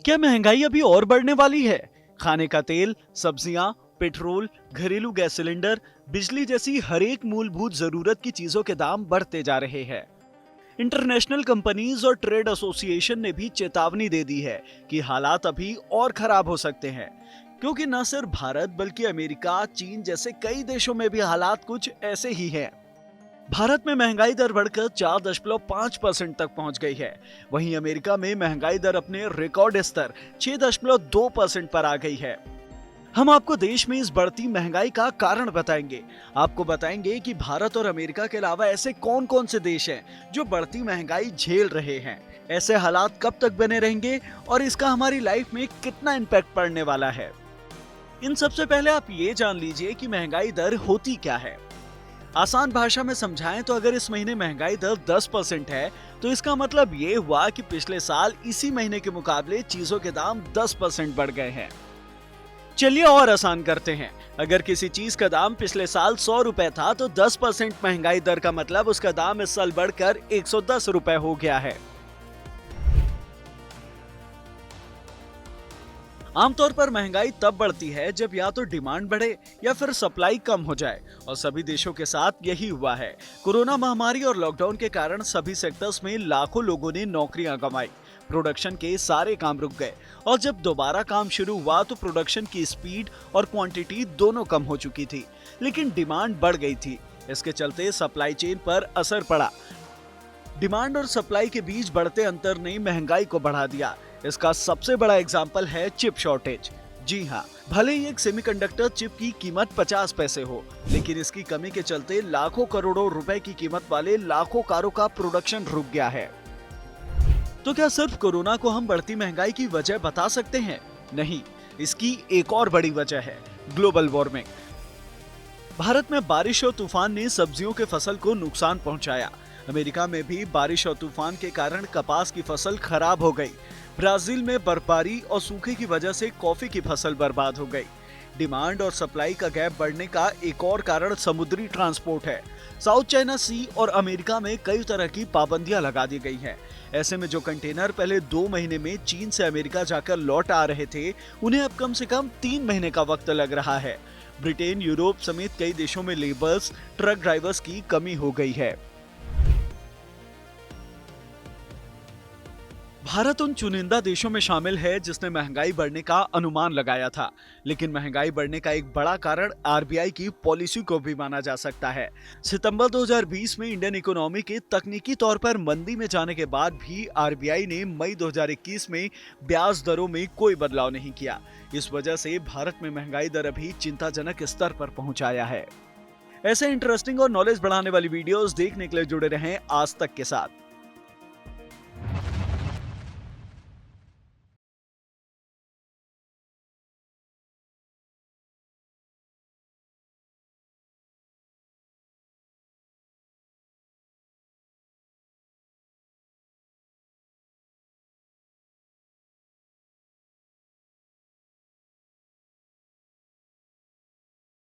क्या महंगाई अभी और बढ़ने वाली है? खाने का तेल, सब्जियां, पेट्रोल, घरेलू गैस सिलेंडर, बिजली जैसी हर एक मूलभूत जरूरत की चीजों के दाम बढ़ते जा रहे हैं। इंटरनेशनल कंपनीज और ट्रेड एसोसिएशन ने भी चेतावनी दे दी है कि हालात अभी और खराब हो सकते हैं, क्योंकि न सिर्फ भारत बल्कि अमेरिका, चीन जैसे कई देशों में भी हालात कुछ ऐसे ही हैं। भारत में महंगाई दर बढ़कर 4.5% तक पहुंच गई है। वहीं अमेरिका में महंगाई दर अपने रिकॉर्ड स्तर 6.2% पर आ गई है। हम आपको देश में इस बढ़ती महंगाई का कारण बताएंगे। आपको बताएंगे कि भारत और अमेरिका के अलावा ऐसे कौन कौन से देश हैं जो बढ़ती महंगाई झेल रहे हैं, ऐसे हालात कब तक बने रहेंगे और इसका हमारी लाइफ में कितना इम्पैक्ट पड़ने वाला है। इन सबसे पहले आप ये जान लीजिए कि महंगाई दर होती क्या है। आसान भाषा में समझाएं तो अगर इस महीने महंगाई दर 10% है तो इसका मतलब ये हुआ कि पिछले साल इसी महीने के मुकाबले चीजों के दाम 10% बढ़ गए हैं। चलिए और आसान करते हैं। अगर किसी चीज का दाम पिछले साल 100 रुपए था तो 10% महंगाई दर का मतलब उसका दाम इस साल बढ़कर 110 रुपए हो गया है। आमतौर पर महंगाई तब बढ़ती है जब या तो डिमांड बढ़े या फिर सप्लाई कम हो जाए, और सभी देशों के साथ यही हुआ है। कोरोना महामारी और लॉकडाउन के कारण सभी सेक्टर्स में लाखों लोगों ने नौकरियां गंवाई, प्रोडक्शन के सारे काम रुक गए, और जब दोबारा काम शुरू हुआ तो प्रोडक्शन की स्पीड और क्वांटिटी दोनों कम हो चुकी थी, लेकिन डिमांड बढ़ गई थी। इसके चलते सप्लाई चेन पर असर पड़ा। डिमांड और सप्लाई के बीच बढ़ते अंतर ने महंगाई को बढ़ा दिया। इसका सबसे बड़ा एग्जाम्पल है चिप शॉर्टेज। जी हाँ, भले ही एक सेमीकंडक्टर चिप की कीमत 50 पैसे हो, लेकिन इसकी कमी के चलते लाखों करोड़ों रुपए की कीमत वाले लाखों कारों का प्रोडक्शन रुक गया है। तो क्या सिर्फ कोरोना को हम बढ़ती महंगाई की वजह बता सकते हैं? नहीं, इसकी एक और बड़ी वजह है ग्लोबल वार्मिंग। भारत में बारिश और तूफान ने सब्जियों के फसल को नुकसान पहुंचाया। अमेरिका में भी बारिश और तूफान के कारण कपास की फसल खराब हो गई। ब्राजील में बर्फबारी और सूखे की वजह से कॉफी की फसल बर्बाद हो गई। डिमांड और सप्लाई का गैप बढ़ने का एक और कारण समुद्री ट्रांसपोर्ट है। साउथ चाइना सी और अमेरिका में कई तरह की पाबंदियां लगा दी गई हैं। ऐसे में जो कंटेनर पहले 2 महीने में चीन से अमेरिका जाकर लौट आ रहे थे, उन्हें अब कम से कम 3 महीने का वक्त लग रहा है। ब्रिटेन, यूरोप समेत कई देशों में लेबर्स, ट्रक ड्राइवर्स की कमी हो गई है। भारत उन चुनिंदा देशों में शामिल है जिसने महंगाई बढ़ने का अनुमान लगाया था, लेकिन महंगाई बढ़ने का एक बड़ा कारण आरबीआई की पॉलिसी को भी माना जा सकता है। सितंबर 2020 में इंडियन इकोनॉमी के तकनीकी तौर पर मंदी में जाने के बाद भी आरबीआई ने मई 2021 में ब्याज दरों में कोई बदलाव नहीं किया। इस वजह से भारत में महंगाई दर अभी चिंताजनक स्तर पर पहुंच आया है। ऐसे इंटरेस्टिंग और नॉलेज बढ़ाने वाली वीडियोस देखने के लिए जुड़े रहें आज तक के साथ।